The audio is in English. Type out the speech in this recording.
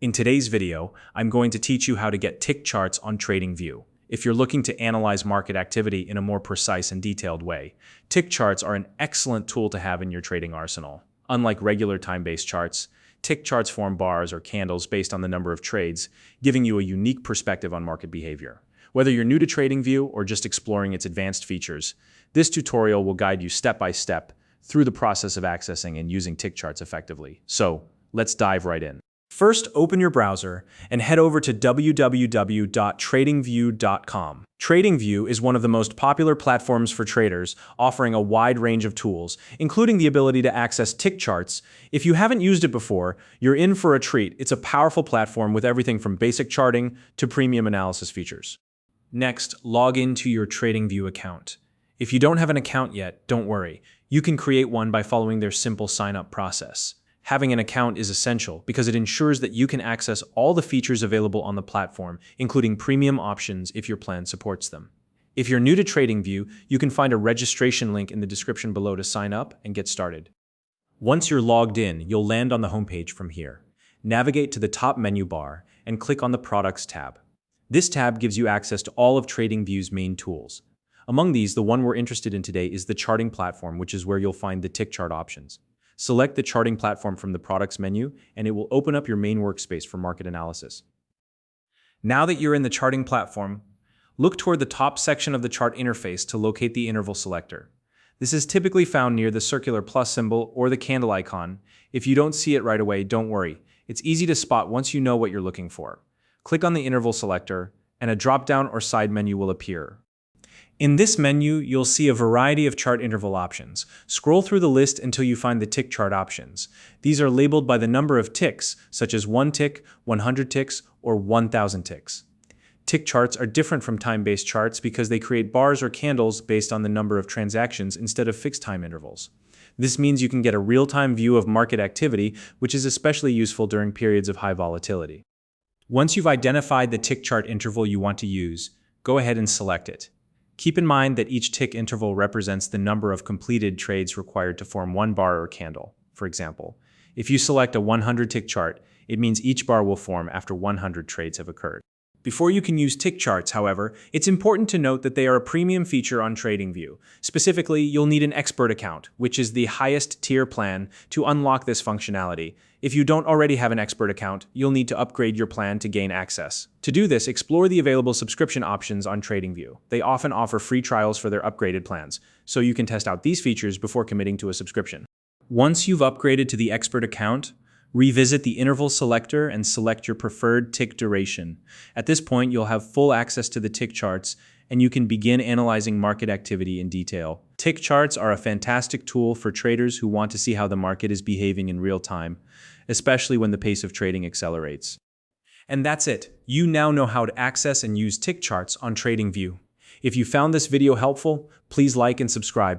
In today's video, I'm going to teach you how to get tick charts on Tradingview. If you're looking to analyze market activity in a more precise and detailed way, tick charts are an excellent tool to have in your trading arsenal. Unlike regular time-based charts, tick charts form bars or candles based on the number of trades, giving you a unique perspective on market behavior. Whether you're new to Tradingview or just exploring its advanced features, this tutorial will guide you step by step through the process of accessing and using tick charts effectively. So, let's dive right in. First, open your browser and head over to www.tradingview.com. Tradingview is one of the most popular platforms for traders, offering a wide range of tools, including the ability to access tick charts. If you haven't used it before, you're in for a treat. It's a powerful platform with everything from basic charting to premium analysis features. Next, log into your Tradingview account. If you don't have an account yet, don't worry. You can create one by following their simple sign-up process. Having an account is essential because it ensures that you can access all the features available on the platform, including premium options if your plan supports them. If you're new to Tradingview, you can find a registration link in the description below to sign up and get started. Once you're logged in, you'll land on the homepage from here. Navigate to the top menu bar and click on the Products tab. This tab gives you access to all of Tradingview's main tools. Among these, the one we're interested in today is the charting platform, which is where you'll find the tick chart options. Select the charting platform from the Products menu, and it will open up your main workspace for market analysis. Now that you're in the charting platform, look toward the top section of the chart interface to locate the interval selector. This is typically found near the circular plus symbol or the candle icon. If you don't see it right away, don't worry. It's easy to spot once you know what you're looking for. Click on the interval selector, and a drop-down or side menu will appear. In this menu, you'll see a variety of chart interval options. Scroll through the list until you find the tick chart options. These are labeled by the number of ticks, such as 1 tick, 100 ticks, or 1,000 ticks. Tick charts are different from time-based charts because they create bars or candles based on the number of transactions instead of fixed time intervals. This means you can get a real-time view of market activity, which is especially useful during periods of high volatility. Once you've identified the tick chart interval you want to use, go ahead and select it. Keep in mind that each tick interval represents the number of completed trades required to form one bar or candle. For example, if you select a 100-tick chart, it means each bar will form after 100 trades have occurred. Before you can use tick charts, however, it's important to note that they are a premium feature on Tradingview. Specifically, you'll need an expert account, which is the highest tier plan, to unlock this functionality. If you don't already have an expert account, you'll need to upgrade your plan to gain access. To do this, explore the available subscription options on Tradingview. They often offer free trials for their upgraded plans, so you can test out these features before committing to a subscription. Once you've upgraded to the expert account, revisit the interval selector and select your preferred tick duration. At this point, you'll have full access to the tick charts, and you can begin analyzing market activity in detail. Tick charts are a fantastic tool for traders who want to see how the market is behaving in real time, especially when the pace of trading accelerates. And that's it. You now know how to access and use tick charts on Tradingview. If you found this video helpful, please like and subscribe.